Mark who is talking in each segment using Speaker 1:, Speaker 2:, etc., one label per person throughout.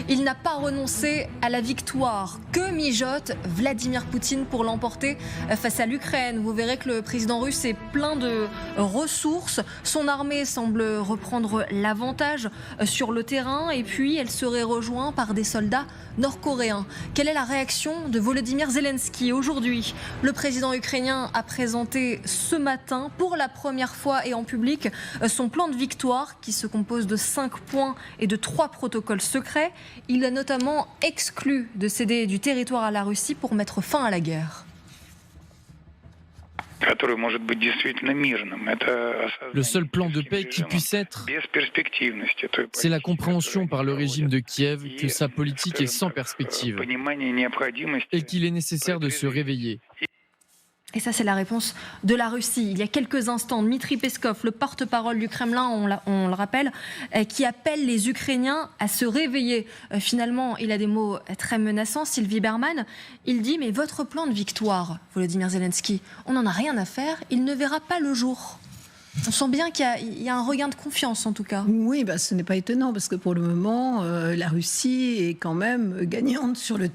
Speaker 1: Il n'a pas renoncé à la victoire. Que mijote Vladimir Poutine pour l'emporter face à l'Ukraine? Vous verrez que le président russe est plein de ressources. Son armée semble reprendre l'avantage sur le terrain et puis elle serait rejointe par des soldats nord-coréens. Quelle est la réaction de Volodymyr Zelensky aujourd'hui? Le président ukrainien a présenté ce matin pour la première fois et en public son plan de victoire qui se compose de 5 points et de 3 protocoles secrets. Il a notamment exclu de céder du territoire à la Russie pour mettre fin à la guerre.
Speaker 2: Le seul plan de paix qui puisse être, c'est la compréhension par le régime de Kiev que sa politique est sans perspective et qu'il est nécessaire de se réveiller.
Speaker 1: Et ça, c'est la réponse de la Russie. Il y a quelques instants, Dmitri Peskov, le porte-parole du Kremlin, on le rappelle, qui appelle les Ukrainiens à se réveiller. Finalement, il a des mots très menaçants. Sylvie Berman, il dit « Mais votre plan de victoire, Volodymyr Zelensky, on n'en a rien à faire, il ne verra pas le jour ». On sent bien qu'il y a un regain de confiance, en tout cas.
Speaker 3: Oui, ce n'est pas étonnant, parce que pour le moment, la Russie est quand même gagnante sur le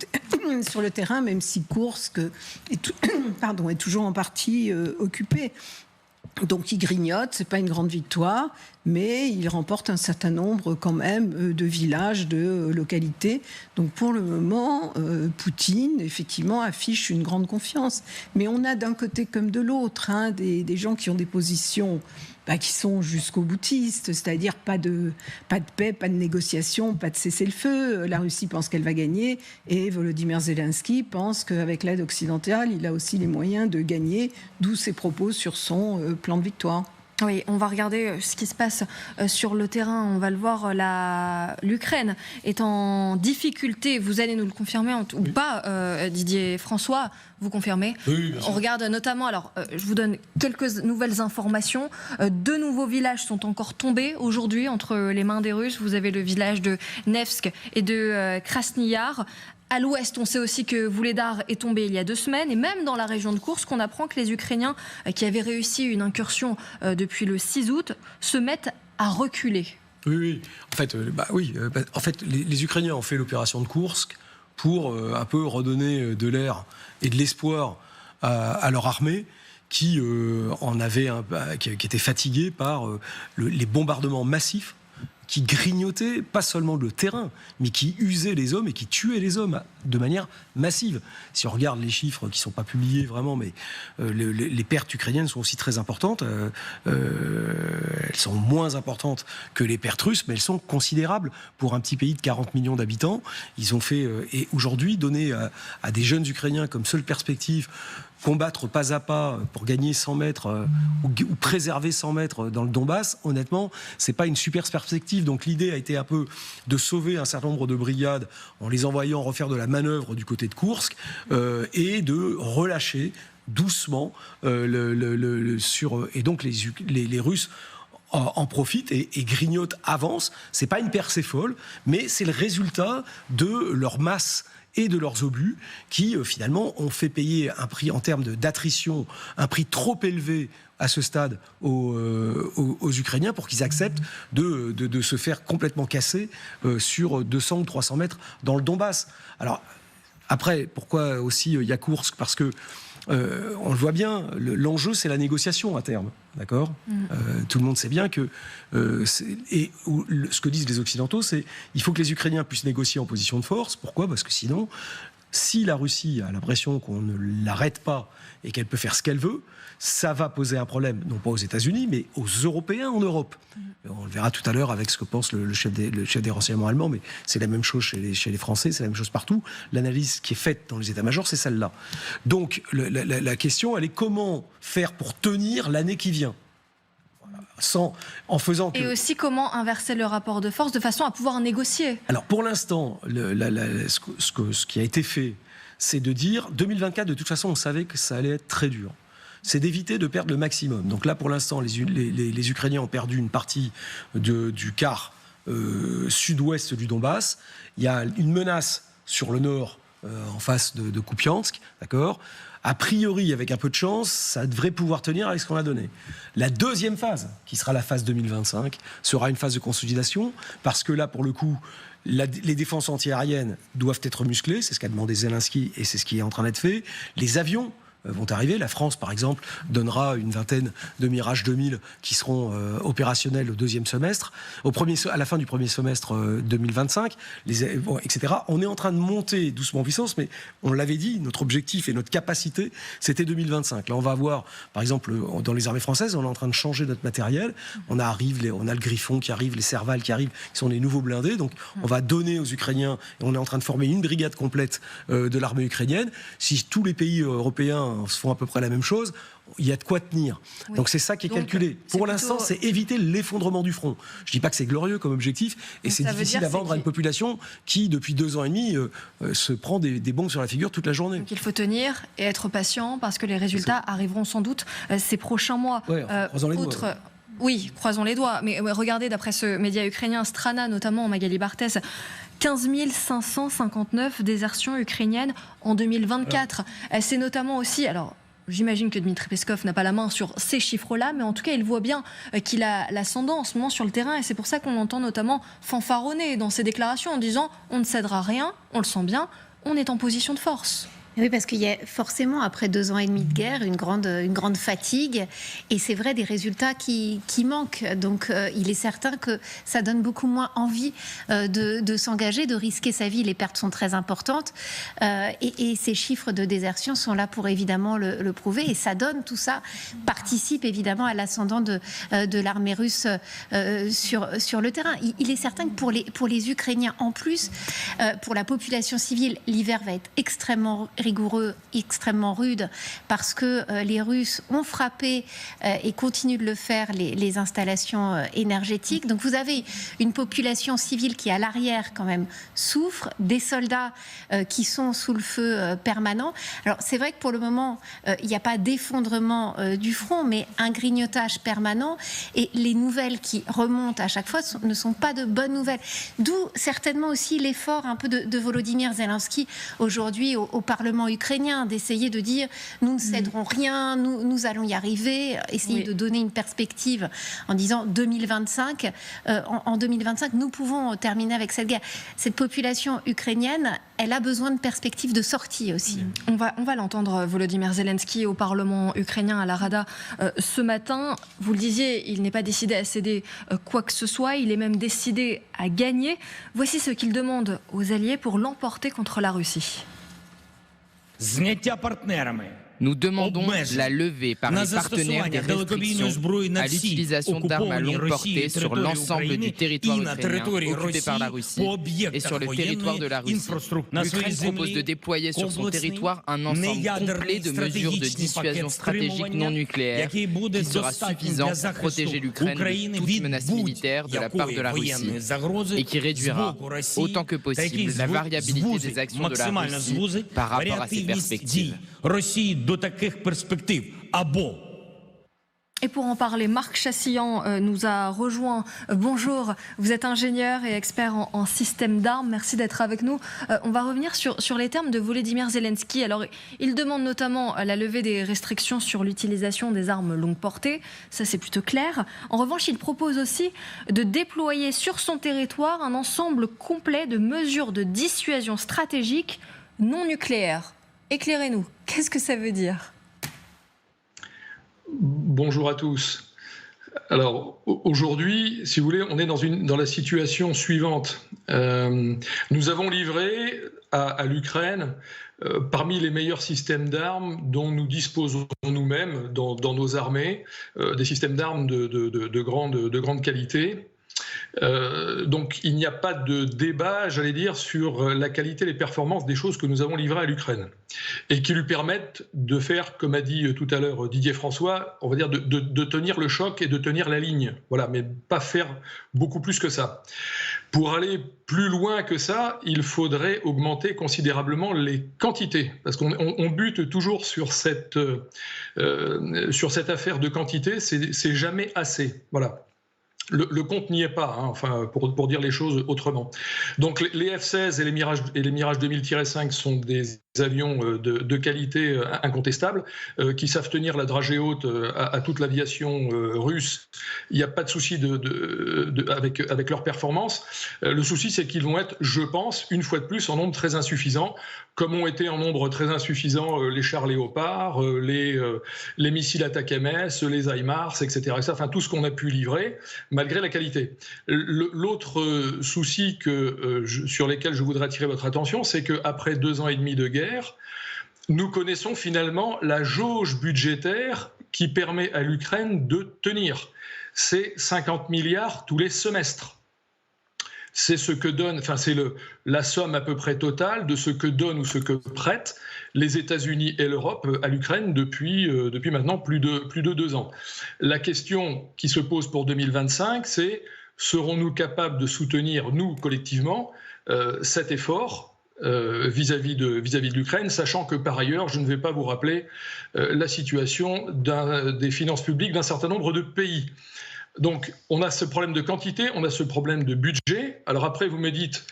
Speaker 3: terrain, même si Koursk est toujours en partie occupé. Donc il grignote, c'est pas une grande victoire, mais il remporte un certain nombre quand même de villages, de localités. Donc pour le moment, Poutine, effectivement, affiche une grande confiance. Mais on a d'un côté comme de l'autre des gens qui ont des positions qui sont jusqu'au boutiste, c'est-à-dire pas de paix, pas de négociation, pas de cessez-le-feu. La Russie pense qu'elle va gagner et Volodymyr Zelensky pense qu'avec l'aide occidentale, il a aussi les moyens de gagner, d'où ses propos sur son plan de victoire.
Speaker 1: Oui, on va regarder ce qui se passe sur le terrain. On va le voir, l'Ukraine est en difficulté. Vous allez nous le confirmer ou pas, Didier François, vous confirmez?
Speaker 4: Oui,
Speaker 1: on regarde notamment, je vous donne quelques nouvelles informations. 2 nouveaux villages sont encore tombés aujourd'hui entre les mains des Russes. Vous avez le village de Nevsk et de Krasny Yar. À l'ouest, on sait aussi que Vuhledar est tombé il y a 2 semaines. Et même dans la région de Koursk, on apprend que les Ukrainiens, qui avaient réussi une incursion depuis le 6 août, se mettent à reculer.
Speaker 4: Oui. En fait, les Ukrainiens ont fait l'opération de Koursk pour un peu redonner de l'air et de l'espoir à leur armée qui était fatiguée par les bombardements massifs qui grignotaient pas seulement le terrain, mais qui usaient les hommes et qui tuaient les hommes de manière massive. Si on regarde les chiffres qui ne sont pas publiés vraiment, mais les pertes ukrainiennes sont aussi très importantes. Elles sont moins importantes que les pertes russes, mais elles sont considérables pour un petit pays de 40 millions d'habitants. Ils ont fait, et aujourd'hui, donner à des jeunes Ukrainiens comme seule perspective combattre pas à pas pour gagner 100 mètres ou préserver 100 mètres dans le Donbass, honnêtement, c'est pas une super perspective. Donc l'idée a été un peu de sauver un certain nombre de brigades en les envoyant refaire de la manœuvre du côté de Koursk et de relâcher doucement et donc les Russes en profitent et grignotent, avancent. C'est pas une percée folle, mais c'est le résultat de leur masse et de leurs obus qui, finalement, ont fait payer un prix en termes d'attrition, un prix trop élevé à ce stade aux Ukrainiens pour qu'ils acceptent de se faire complètement casser sur 200 ou 300 mètres dans le Donbass. Alors, après, pourquoi aussi il y a Koursk? Parce que on le voit bien, l'enjeu c'est la négociation à terme, d'accord. Tout le monde sait bien que ce que disent les Occidentaux, c'est il faut que les Ukrainiens puissent négocier en position de force. Pourquoi? Parce que sinon, si la Russie a l'impression qu'on ne l'arrête pas et qu'elle peut faire ce qu'elle veut, ça va poser un problème, non pas aux États-Unis, mais aux Européens en Europe. On le verra tout à l'heure avec ce que pense le chef des renseignements allemands, mais c'est la même chose chez les Français, c'est la même chose partout. L'analyse qui est faite dans les états-majors, c'est celle-là. Donc la question, elle est comment faire pour tenir l'année qui vient ? Et
Speaker 1: aussi comment inverser le rapport de force de façon à pouvoir négocier.
Speaker 4: Alors pour l'instant, ce qui a été fait, c'est de dire 2024, de toute façon, on savait que ça allait être très dur. C'est d'éviter de perdre le maximum. Donc là, pour l'instant, les Ukrainiens ont perdu une partie du quart sud-ouest du Donbass. Il y a une menace sur le nord, en face de Kupiansk, d'accord ? A priori, avec un peu de chance, ça devrait pouvoir tenir avec ce qu'on a donné. La deuxième phase, qui sera la phase 2025, sera une phase de consolidation, parce que là, pour le coup, Les défenses antiaériennes doivent être musclées, c'est ce qu'a demandé Zelensky et c'est ce qui est en train d'être fait. Les avions vont arriver. La France, par exemple, donnera une vingtaine de Mirage 2000 qui seront opérationnels au deuxième semestre, à la fin du premier semestre 2025, etc. On est en train de monter doucement en puissance, mais on l'avait dit, notre objectif et notre capacité, c'était 2025. Là, on va avoir, par exemple, dans les armées françaises, on est en train de changer notre matériel. On a le Griffon qui arrive, les Serval qui arrivent, qui sont des nouveaux blindés. Donc, on va donner aux Ukrainiens, et on est en train de former une brigade complète de l'armée ukrainienne. Si tous les pays européens se font à peu près la même chose, il y a de quoi tenir. Oui. Donc c'est ça qui est calculé. Pour l'instant, c'est éviter l'effondrement du front. Je ne dis pas que c'est glorieux comme objectif, et c'est difficile à vendre à une population qui, depuis 2 ans et demi, se prend des bombes sur la figure toute la journée.
Speaker 1: Donc il faut tenir et être patient, parce que les résultats arriveront sans doute ces prochains mois.
Speaker 4: Ouais, croisons les doigts.
Speaker 1: Oui, croisons les doigts. Mais regardez, d'après ce média ukrainien, Strana notamment, Magali Barthès, 15 559 désertions ukrainiennes en 2024. C'est notamment aussi... Alors, j'imagine que Dmitry Peskov n'a pas la main sur ces chiffres-là, mais en tout cas, il voit bien qu'il a l'ascendant en ce moment sur le terrain, et c'est pour ça qu'on l'entend notamment fanfaronner dans ses déclarations en disant « on ne cédera rien, on le sent bien, on est en position de force ».
Speaker 5: Oui, parce qu'il y a forcément, après 2 ans et demi de guerre, une grande fatigue. Et c'est vrai, des résultats qui manquent. Donc, il est certain que ça donne beaucoup moins envie de s'engager, de risquer sa vie. Les pertes sont très importantes. Et ces chiffres de désertion sont là pour évidemment le prouver. Et ça donne, tout ça participe évidemment à l'ascendant de l'armée russe sur le terrain. Il est certain que pour les Ukrainiens, en plus, pour la population civile, l'hiver va être extrêmement rigoureux, extrêmement rude, parce que les Russes ont frappé et continuent de le faire les installations énergétiques. Donc vous avez une population civile qui à l'arrière quand même souffre, des soldats qui sont sous le feu permanent. Alors c'est vrai que pour le moment il n'y a pas d'effondrement du front, mais un grignotage permanent, et les nouvelles qui remontent à chaque fois ne sont pas de bonnes nouvelles. D'où certainement aussi l'effort un peu de Volodymyr Zelensky aujourd'hui au Parlement ukrainien, d'essayer de dire nous ne céderons rien, nous allons y arriver, essayer de donner une perspective en disant 2025, en 2025 nous pouvons terminer avec cette guerre. Cette population ukrainienne, elle a besoin de perspectives de sortie aussi.
Speaker 1: On va l'entendre, Volodymyr Zelensky au Parlement ukrainien à la Rada ce matin. Vous le disiez, il n'est pas décidé à céder quoi que ce soit, il est même décidé à gagner. Voici ce qu'il demande aux alliés pour l'emporter contre la Russie.
Speaker 6: Nous demandons la levée par les partenaires des restrictions à l'utilisation d'armes à longue portée sur l'ensemble du territoire ukrainien occupé par la Russie et sur le territoire de la Russie. L'Ukraine propose de déployer sur son territoire un ensemble complet de mesures de dissuasion stratégique non nucléaire qui sera suffisant pour protéger l'Ukraine de toute menace militaire de la part de la Russie et qui réduira autant que possible la variabilité des actions de la Russie par rapport à ces perspectives.
Speaker 1: Et pour en parler, Marc Chassillan nous a rejoint. Bonjour, vous êtes ingénieur et expert en système d'armes. Merci d'être avec nous. On va revenir sur les termes de Volodymyr Zelensky. Alors, il demande notamment la levée des restrictions sur l'utilisation des armes longue portée. Ça, c'est plutôt clair. En revanche, il propose aussi de déployer sur son territoire un ensemble complet de mesures de dissuasion stratégique non nucléaires. Éclairez-nous, qu'est-ce que ça veut dire ?
Speaker 7: Bonjour à tous. Alors aujourd'hui, si vous voulez, on est dans la situation suivante. Nous avons livré à l'Ukraine parmi les meilleurs systèmes d'armes dont nous disposons nous-mêmes dans nos armées, des systèmes d'armes de grande qualité. Donc il n'y a pas de débat, j'allais dire, sur la qualité et les performances des choses que nous avons livrées à l'Ukraine et qui lui permettent de faire, comme a dit tout à l'heure Didier François, on va dire de tenir le choc et de tenir la ligne, voilà, mais pas faire beaucoup plus que ça. Pour aller plus loin que ça, il faudrait augmenter considérablement les quantités, parce qu'on bute toujours sur cette affaire de quantité, c'est jamais assez, voilà. Le compte n'y est pas, hein, enfin, pour dire les choses autrement. Donc les F-16 et les Mirage 2000-5 sont des avions de qualité incontestable, qui savent tenir la dragée haute à toute l'aviation russe. Il n'y a pas de souci avec leur performance. Le souci, c'est qu'ils vont être, je pense, une fois de plus, en nombre très insuffisant, comme ont été en nombre très insuffisant les chars Léopard, les missiles Attack-MS, les HIMARS, etc. Enfin, tout ce qu'on a pu livrer, malgré la qualité. L'autre souci sur lesquels je voudrais attirer votre attention, c'est qu'après 2 ans et demi de guerre, nous connaissons finalement la jauge budgétaire qui permet à l'Ukraine de tenir. C'est 50 milliards tous les semestres. C'est ce que donne, c'est la somme à peu près totale de ce que donnent ou ce que prêtent les États-Unis et l'Europe à l'Ukraine depuis maintenant plus de 2 ans. La question qui se pose pour 2025, c'est serons-nous capables de soutenir, nous, collectivement, cet effort vis-à-vis de l'Ukraine, sachant que par ailleurs, je ne vais pas vous rappeler la situation des finances publiques d'un certain nombre de pays. Donc, on a ce problème de quantité, on a ce problème de budget. Alors après, vous me dites,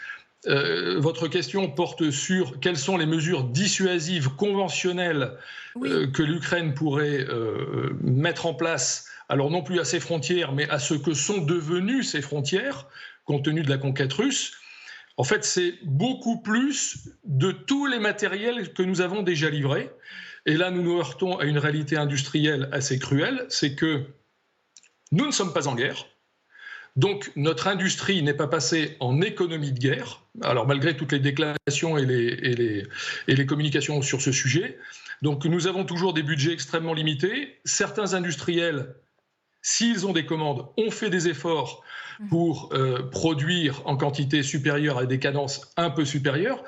Speaker 7: votre question porte sur quelles sont les mesures dissuasives conventionnelles que l'Ukraine pourrait mettre en place, alors non plus à ses frontières, mais à ce que sont devenues ses frontières, compte tenu de la conquête russe. En fait, c'est beaucoup plus de tous les matériels que nous avons déjà livrés. Et là, nous nous heurtons à une réalité industrielle assez cruelle, c'est que nous ne sommes pas en guerre, donc notre industrie n'est pas passée en économie de guerre, alors malgré toutes les déclarations et les communications sur ce sujet. Donc nous avons toujours des budgets extrêmement limités. Certains industriels, s'ils ont des commandes, ont fait des efforts pour produire en quantité supérieure à des cadences un peu supérieures.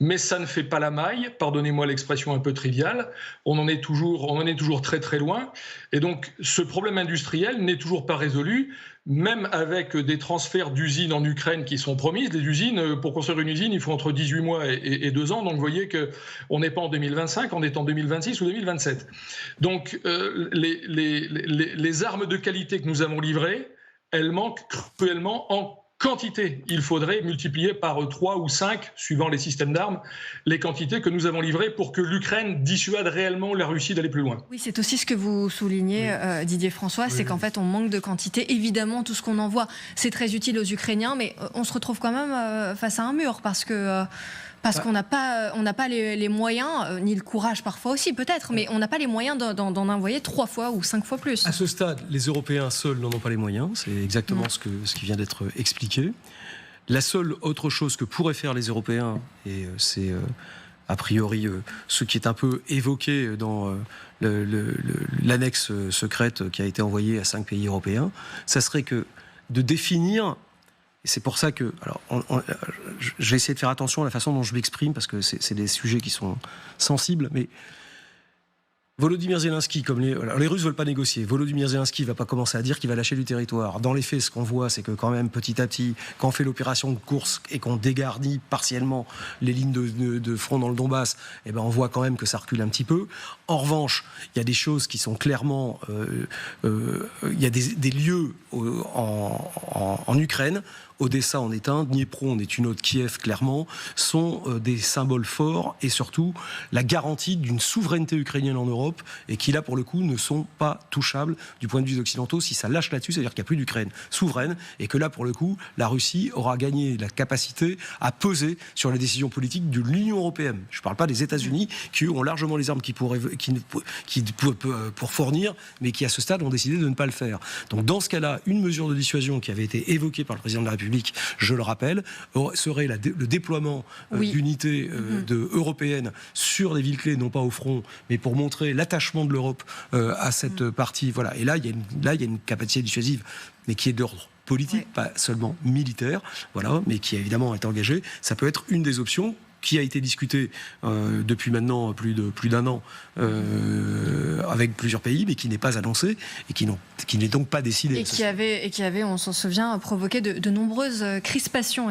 Speaker 7: Mais ça ne fait pas la maille, pardonnez-moi l'expression un peu triviale, on en est toujours très très loin. Et donc ce problème industriel n'est toujours pas résolu, même avec des transferts d'usines en Ukraine qui sont promises. Les usines, pour construire une usine, il faut entre 18 mois et 2 ans, donc vous voyez qu'on n'est pas en 2025, on est en 2026 ou 2027. Donc les armes de qualité que nous avons livrées, elles manquent cruellement en quantité. Il faudrait multiplier par 3 ou 5, suivant les systèmes d'armes, les quantités que nous avons livrées pour que l'Ukraine dissuade réellement la Russie d'aller plus loin.
Speaker 1: Oui, c'est aussi ce que vous soulignez, Didier François, c'est qu'en fait, on manque de quantité. Évidemment, tout ce qu'on envoie, c'est très utile aux Ukrainiens, mais on se retrouve quand même face à un mur, parce qu'on n'a pas les moyens, ni le courage parfois aussi peut-être, mais on n'a pas les moyens d'en envoyer 3 fois ou 5 fois plus.
Speaker 4: À ce stade, les Européens seuls n'en ont pas les moyens, c'est exactement ce qui vient d'être expliqué. La seule autre chose que pourraient faire les Européens, et c'est a priori ce qui est un peu évoqué dans l'annexe secrète qui a été envoyée à 5 pays européens, ça serait que de définir. Et c'est pour ça que, alors, j'ai essayé de faire attention à la façon dont je m'exprime, parce que c'est des sujets qui sont sensibles, mais Volodymyr Zelensky, les Russes ne veulent pas négocier. Volodymyr Zelensky ne va pas commencer à dire qu'il va lâcher du territoire. Dans les faits, ce qu'on voit, c'est que quand même, petit à petit, quand on fait l'opération de course et qu'on dégarnit partiellement les lignes de front dans le Donbass, eh ben, on voit quand même que ça recule un petit peu. En revanche, il y a des choses qui sont clairement... il y a des lieux en Ukraine. Odessa en est un, Dniepro en est une autre, Kiev clairement, sont des symboles forts et surtout la garantie d'une souveraineté ukrainienne en Europe et qui là pour le coup ne sont pas touchables du point de vue des Occidentaux. Si ça lâche là-dessus, c'est-à-dire qu'il n'y a plus d'Ukraine souveraine et que là pour le coup la Russie aura gagné la capacité à peser sur les décisions politiques de l'Union européenne. Je ne parle pas des États-Unis qui ont largement les armes pour fournir, mais qui à ce stade ont décidé de ne pas le faire. Donc dans ce cas-là, une mesure de dissuasion qui avait été évoquée par le président de la République, je le rappelle, serait le déploiement d'unités européennes sur des villes clés, non pas au front, mais pour montrer l'attachement de l'Europe à cette partie. Voilà. Et là, il y a une capacité dissuasive, mais qui est d'ordre politique, pas seulement militaire, voilà, mais qui évidemment est engagée. Ça peut être une des options qui a été discuté depuis maintenant plus d'un an avec plusieurs pays, mais qui n'est pas annoncé et qui n'est donc pas décidé.
Speaker 1: Et qui avait, on s'en souvient, provoqué de nombreuses crispations.